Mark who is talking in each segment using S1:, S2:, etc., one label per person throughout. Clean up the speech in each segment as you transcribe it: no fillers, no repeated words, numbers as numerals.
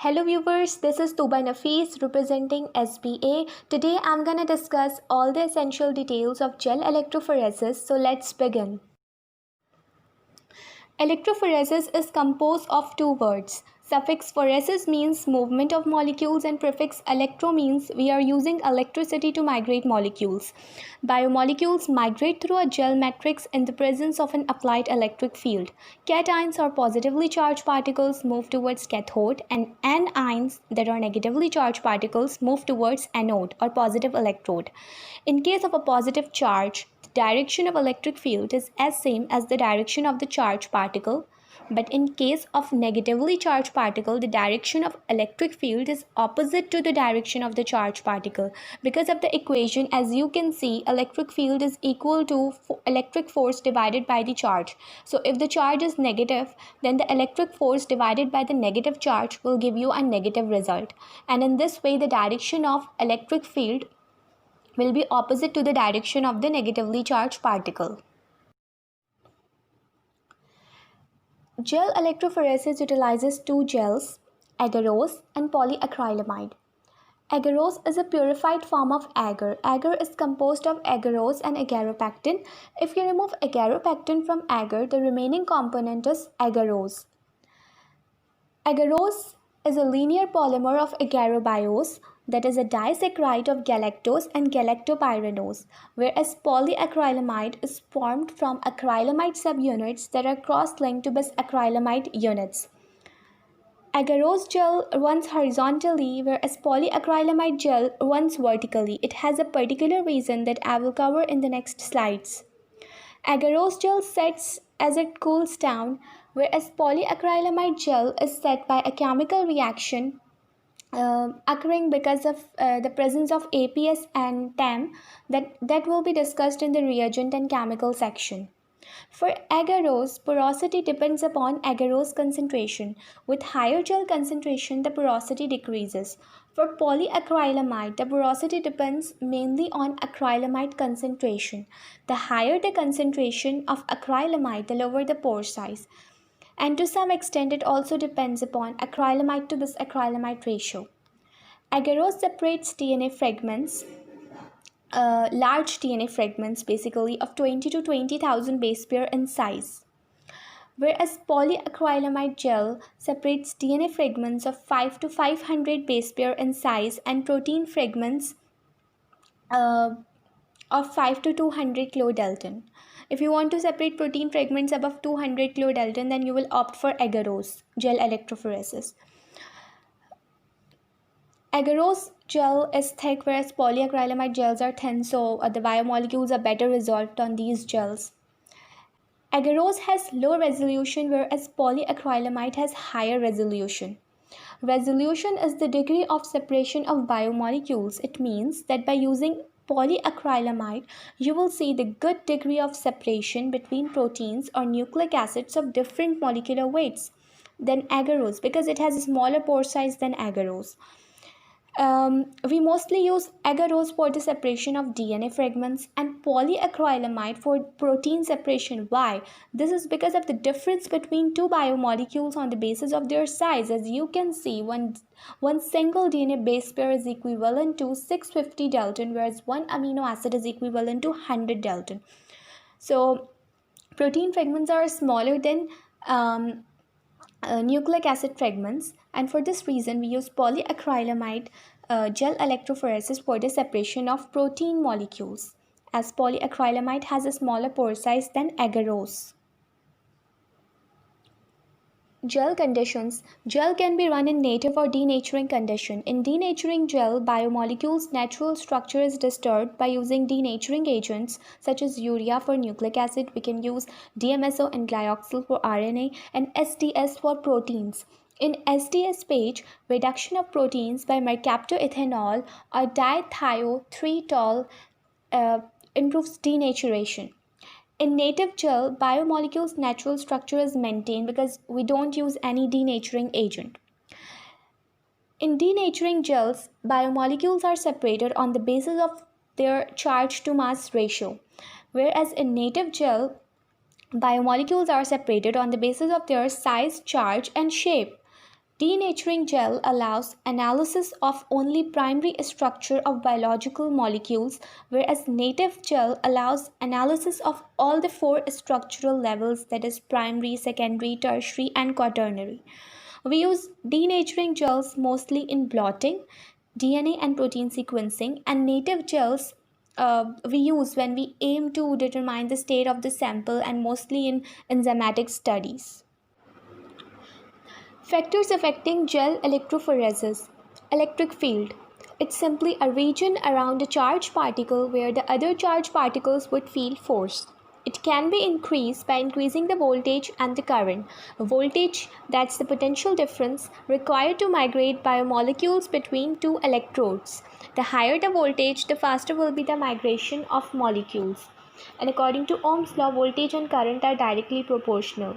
S1: Hello viewers, this is Tuba Nafis representing SBA. Today I'm gonna discuss all the essential details of gel electrophoresis, so let's begin. Electrophoresis is composed of two words. Suffix phoresis means movement of molecules and prefix electro means we are using electricity to migrate molecules. Biomolecules migrate through a gel matrix in the presence of an applied electric field. Cations or positively charged particles move towards cathode and anions that are negatively charged particles move towards anode or positive electrode. In case of a positive charge, the direction of electric field is as same as the direction of the charged particle, but in case of negatively charged particle, the direction of electric field is opposite to the direction of the charged particle. Because of the equation, as you can see, electric field is equal to electric force divided by the charge. So if the charge is negative, then the electric force divided by the negative charge will give you a negative result. And in this way, the direction of electric field will be opposite to the direction of the negatively charged particle. Gel electrophoresis utilizes two gels, agarose and polyacrylamide. Agarose is a purified form of agar. Agar is composed of agarose and agaropectin. If you remove agaropectin from agar, the remaining component is agarose. Agarose is a linear polymer of agarobiose, that is a disaccharide of galactose and galactopyranose, whereas polyacrylamide is formed from acrylamide subunits that are cross-linked to bis-acrylamide units. Agarose gel runs horizontally, whereas polyacrylamide gel runs vertically. It has a particular reason that I will cover in the next slides. Agarose gel sets as it cools down, whereas polyacrylamide gel is set by a chemical reaction occurring because of the presence of APS and TAM that will be discussed in the reagent and chemical section. For agarose, porosity depends upon agarose concentration. With higher gel concentration, the porosity decreases. For polyacrylamide, the porosity depends mainly on acrylamide concentration. The higher the concentration of acrylamide, the lower the pore size. And to some extent, it also depends upon acrylamide to bis-acrylamide ratio. Agarose separates DNA fragments, large DNA fragments basically of 20 to 20,000 base pair in size, whereas polyacrylamide gel separates DNA fragments of 5 to 500 base pair in size and protein fragments of 5 to 200 kilodalton. If you want to separate protein fragments above 200 kilodalton, then you will opt for agarose gel electrophoresis. Agarose gel is thick, whereas polyacrylamide gels are thin, so the biomolecules are better resolved on these gels. Agarose has low resolution, whereas polyacrylamide has higher resolution. Resolution is the degree of separation of biomolecules. It means that by using polyacrylamide, you will see the good degree of separation between proteins or nucleic acids of different molecular weights than agarose, because it has a smaller pore size than agarose. We mostly use agarose for the separation of DNA fragments and polyacrylamide for protein separation. Why? This is because of the difference between two biomolecules on the basis of their size. As you can see, one single DNA base pair is equivalent to 650 dalton, whereas one amino acid is equivalent to 100 dalton. So protein fragments are smaller than nucleic acid fragments, and for this reason we use polyacrylamide gel electrophoresis for the separation of protein molecules, as polyacrylamide has a smaller pore size than agarose. Gel conditions. Gel can be run in native or denaturing condition. In denaturing gel, biomolecules' natural structure is disturbed by using denaturing agents such as urea for nucleic acid. We can use DMSO and glyoxyl for RNA and SDS for proteins. In SDS page, reduction of proteins by mercaptoethanol or dithiotol improves denaturation. In native gel, biomolecules' natural structure is maintained because we don't use any denaturing agent. In denaturing gels, biomolecules are separated on the basis of their charge to mass ratio, whereas in native gel, biomolecules are separated on the basis of their size, charge, and shape. Denaturing gel allows analysis of only primary structure of biological molecules, whereas native gel allows analysis of all the four structural levels, that is primary, secondary, tertiary, and quaternary. We use denaturing gels mostly in blotting, DNA and protein sequencing, and native gels we use when we aim to determine the state of the sample and mostly in enzymatic studies. Factors affecting gel electrophoresis. Electric field. It's simply a region around a charged particle where the other charged particles would feel force. It can be increased by increasing the voltage and the current. Voltage, that's the potential difference required to migrate biomolecules between two electrodes. The higher the voltage, the faster will be the migration of molecules. And according to Ohm's law, voltage and current are directly proportional.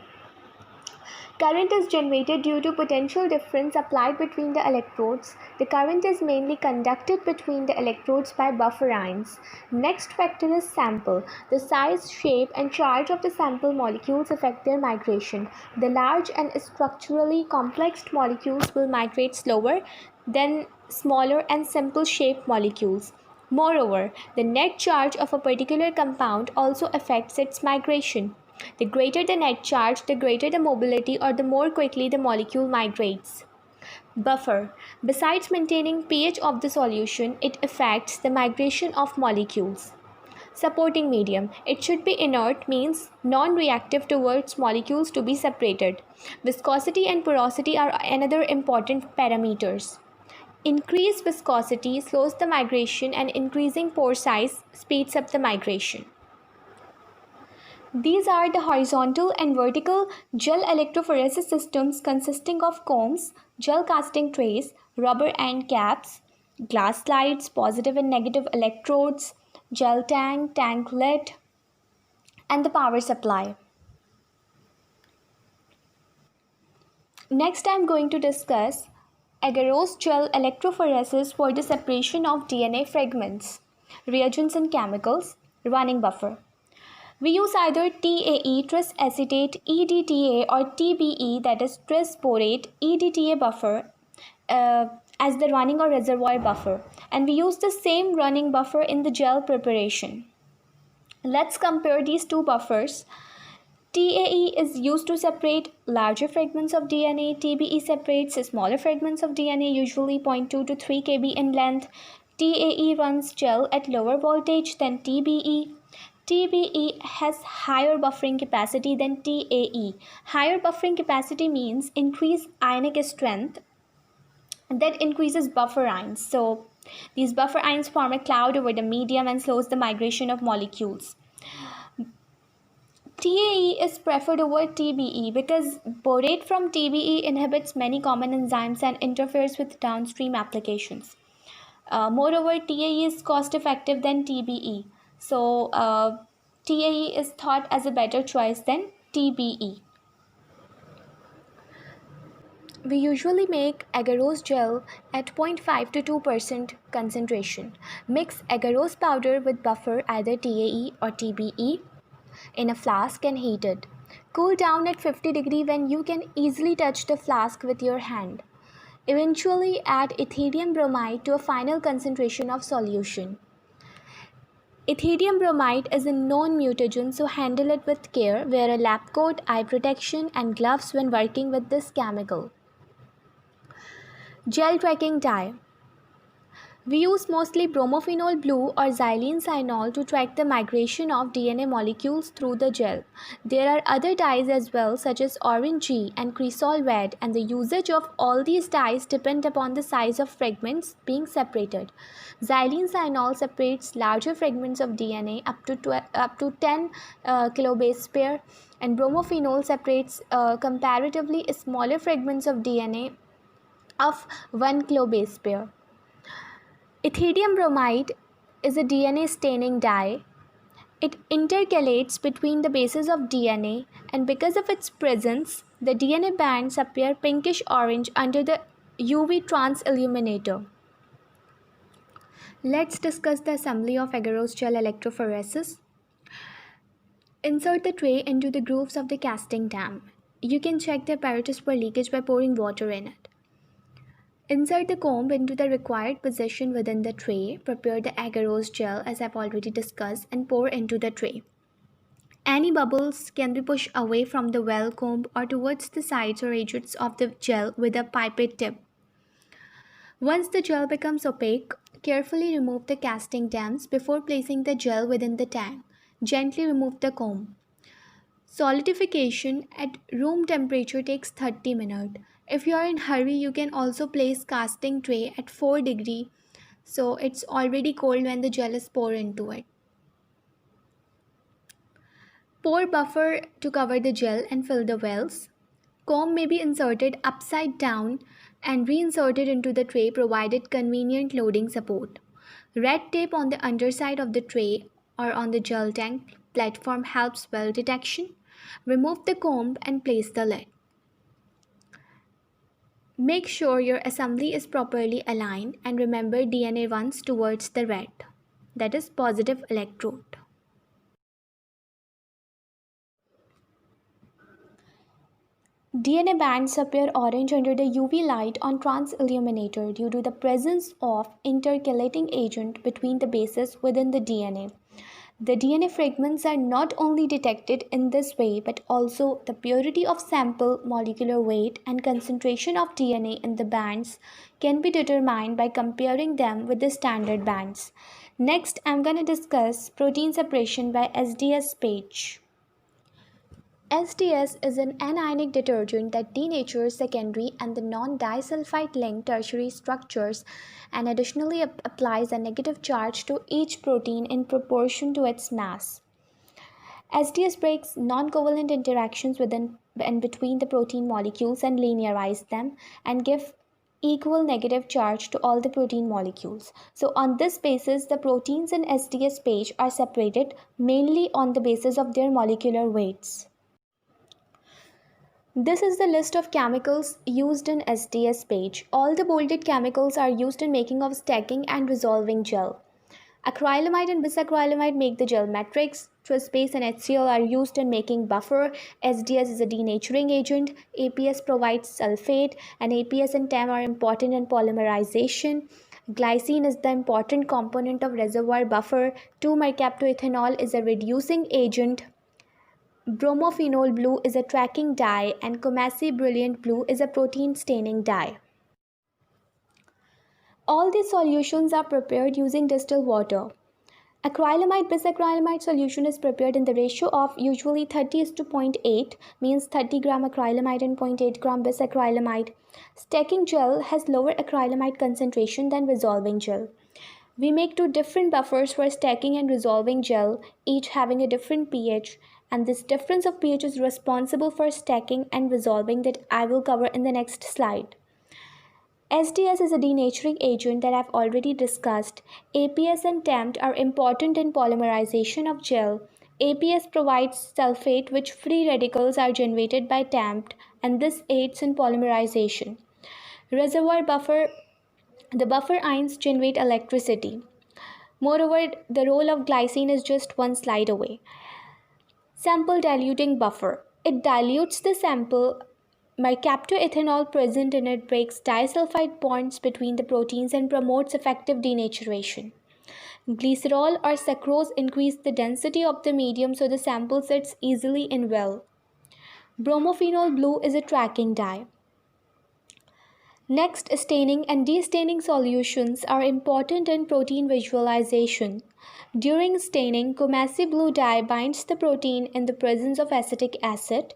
S1: Current is generated due to potential difference applied between the electrodes. The current is mainly conducted between the electrodes by buffer ions. Next factor is sample. The size, shape, and charge of the sample molecules affect their migration. The large and structurally complex molecules will migrate slower than smaller and simple shaped molecules. Moreover, the net charge of a particular compound also affects its migration. The greater the net charge, the greater the mobility or the more quickly the molecule migrates. Buffer. Besides maintaining pH of the solution, it affects the migration of molecules. Supporting medium. It should be inert, means non-reactive towards molecules to be separated. Viscosity and porosity are another important parameters. Increased viscosity slows the migration and increasing pore size speeds up the migration. These are the horizontal and vertical gel electrophoresis systems consisting of combs, gel casting trays, rubber end caps, glass slides, positive and negative electrodes, gel tank, tank lid, and the power supply. Next, I am going to discuss agarose gel electrophoresis for the separation of DNA fragments, reagents and chemicals, running buffer. We use either TAE, tris acetate, EDTA, or TBE, that is tris borate, EDTA buffer, as the running or reservoir buffer. And we use the same running buffer in the gel preparation. Let's compare these two buffers. TAE is used to separate larger fragments of DNA. TBE separates smaller fragments of DNA, usually 0.2 to 3 kb in length. TAE runs gel at lower voltage than TBE. TBE has higher buffering capacity than TAE. Higher buffering capacity means increased ionic strength that increases buffer ions. So these buffer ions form a cloud over the medium and slows the migration of molecules. TAE is preferred over TBE because borate from TBE inhibits many common enzymes and interferes with downstream applications. Moreover, TAE is cost effective than TBE. So, TAE is thought as a better choice than TBE. We usually make agarose gel at 0.5 to 2% concentration. Mix agarose powder with buffer, either TAE or TBE, in a flask and heat it. Cool down at 50 degrees when you can easily touch the flask with your hand. Eventually add ethidium bromide to a final concentration of solution. Ethidium bromide is a known mutagen, so handle it with care. Wear a lab coat, eye protection, and gloves when working with this chemical. Gel tracking dye. We use mostly bromophenol blue or xylene cyanol to track the migration of DNA molecules through the gel. There are other dyes as well, such as Orange G and Cresol Red, and the usage of all these dyes depend upon the size of fragments being separated. Xylene cyanol separates larger fragments of DNA up to 10 kilobase pair, and bromophenol separates comparatively smaller fragments of DNA of 1 kilobase pair. Ethidium bromide is a DNA staining dye. It intercalates between the bases of DNA, and because of its presence, the DNA bands appear pinkish orange under the UV transilluminator. Let's discuss the assembly of agarose gel electrophoresis. Insert the tray into the grooves of the casting dam. You can check the apparatus for leakage by pouring water in it. Insert the comb into the required position within the tray. Prepare the agarose gel as I've already discussed and pour into the tray. Any bubbles can be pushed away from the well comb or towards the sides or edges of the gel with a pipette tip. Once the gel becomes opaque, carefully remove the casting dams before placing the gel within the tank. Gently remove the comb. Solidification at room temperature takes 30 minutes. If you are in hurry, you can also place casting tray at 4 degree so it's already cold when the gel is poured into it. Pour buffer to cover the gel and fill the wells. Comb may be inserted upside down and reinserted into the tray provided convenient loading support. Red tape on the underside of the tray or on the gel tank platform helps well detection. Remove the comb and place the lid. Make sure your assembly is properly aligned and remember DNA runs towards the red, that is positive electrode. DNA bands appear orange under the UV light on transilluminator due to the presence of intercalating agent between the bases within the DNA. The DNA fragments are not only detected in this way but also the purity of sample, molecular weight and concentration of DNA in the bands can be determined by comparing them with the standard bands. Next, I'm going to discuss protein separation by SDS Page. SDS is an anionic detergent that denatures secondary and the non-disulfide linked tertiary structures and additionally applies a negative charge to each protein in proportion to its mass. SDS breaks non-covalent interactions within and between the protein molecules and linearize them and give equal negative charge to all the protein molecules. So on this basis, the proteins in SDS page are separated mainly on the basis of their molecular weights. This is the list of chemicals used in SDS page. All the bolded chemicals are used in making of stacking and resolving gel. Acrylamide and bisacrylamide make the gel matrix. Trispace and HCl are used in making buffer. SDS is a denaturing agent. APS provides sulfate and APS and TAM are important in polymerization. Glycine is the important component of reservoir buffer. 2-mercaptoethanol is a reducing agent. Bromophenol blue is a tracking dye and Comasi brilliant blue is a protein staining dye. All these solutions are prepared using distilled water. Acrylamide bisacrylamide solution is prepared in the ratio of usually 30:0.8 means 30 gram acrylamide and 0.8 gram bisacrylamide. Stacking gel has lower acrylamide concentration than resolving gel. We make two different buffers for stacking and resolving gel, each having a different pH, and this difference of pH is responsible for stacking and resolving that I will cover in the next slide. SDS is a denaturing agent that I've already discussed. APS and TAMT are important in polymerization of gel. APS provides sulfate which free radicals are generated by TAMT and this aids in polymerization. Reservoir buffer, the buffer ions generate electricity. Moreover, the role of glycine is just one slide away. Sample diluting buffer. It dilutes the sample. Mercaptoethanol present in it breaks disulfide bonds between the proteins and promotes effective denaturation. Glycerol or sucrose increase the density of the medium so the sample sits easily in well. Bromophenol blue is a tracking dye. Next, staining and destaining solutions are important in protein visualization. During staining, Comasi blue dye binds the protein in the presence of acetic acid.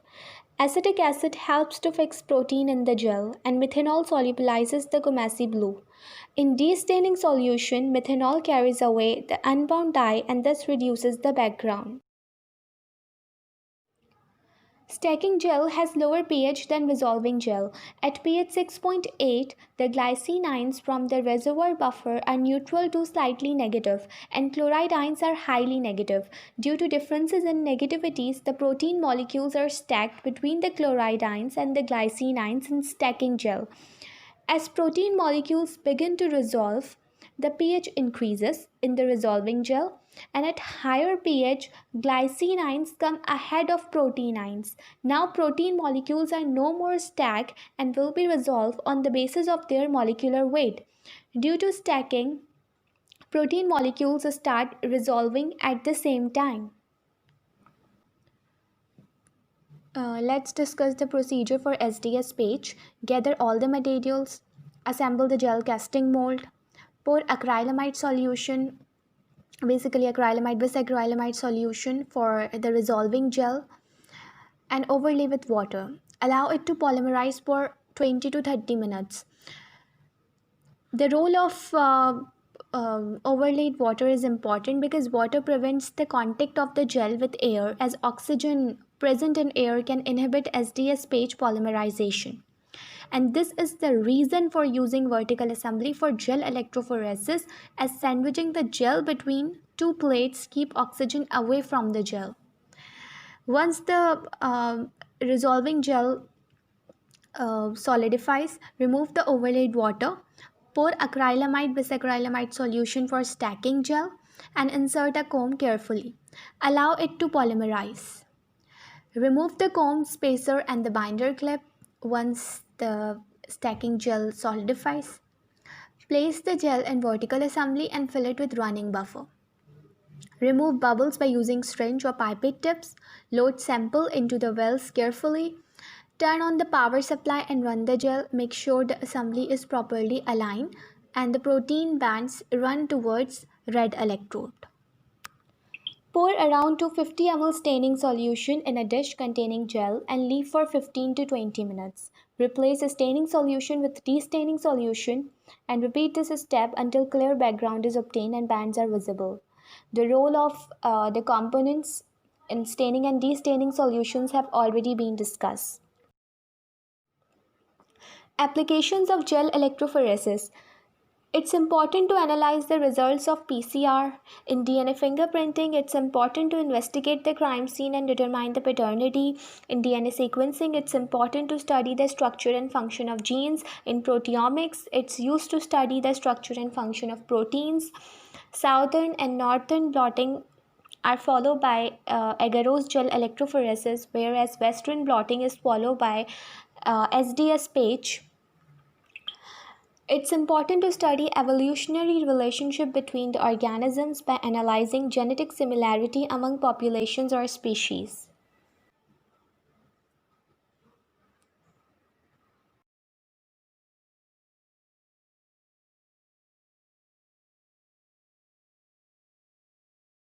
S1: Acetic acid helps to fix protein in the gel and methanol solubilizes the Comasi blue. In destaining solution, methanol carries away the unbound dye and thus reduces the background. Stacking gel has lower pH than resolving gel. At pH 6.8, the glycine ions from the reservoir buffer are neutral to slightly negative, and chloride ions are highly negative. Due to differences in negativities, the protein molecules are stacked between the chloride ions and the glycine ions in stacking gel. As protein molecules begin to resolve, the pH increases in the resolving gel, and at higher pH, glycine ions come ahead of protein ions. Now, protein molecules are no more stacked and will be resolved on the basis of their molecular weight. Due to stacking, protein molecules start resolving at the same time. Let's discuss the procedure for SDS page. Gather all the materials, assemble the gel casting mold, pour acrylamide solution, basically acrylamide bisacrylamide solution for the resolving gel, and overlay with water. Allow it to polymerize for 20 to 30 minutes. The role of overlaid water is important because water prevents the contact of the gel with air, as oxygen present in air can inhibit SDS page polymerization. And this is the reason for using vertical assembly for gel electrophoresis, as sandwiching the gel between two plates keep oxygen away from the gel. Once the resolving gel solidifies, remove the overlaid water, pour acrylamide bisacrylamide solution for stacking gel, and insert a comb carefully. Allow it to polymerize. Remove the comb spacer and the binder clip once the stacking gel solidifies. Place the gel in vertical assembly and fill it with running buffer. Remove bubbles by using syringe or pipette tips. Load sample into the wells carefully. Turn on the power supply and run the gel. Make sure the assembly is properly aligned and the protein bands run towards red electrode. Pour around 250 ml staining solution in a dish containing gel and leave for 15 to 20 minutes. Replace the staining solution with destaining solution and repeat this step until clear background is obtained and bands are visible. The role of the components in staining and destaining solutions have already been discussed. Applications of gel electrophoresis. It's important to analyze the results of PCR. In DNA fingerprinting, it's important to investigate the crime scene and determine the paternity. In DNA sequencing, it's important to study the structure and function of genes. In proteomics, it's used to study the structure and function of proteins. Southern and northern blotting are followed by agarose gel electrophoresis, whereas western blotting is followed by SDS page. It's important to study evolutionary relationship between the organisms by analyzing genetic similarity among populations or species.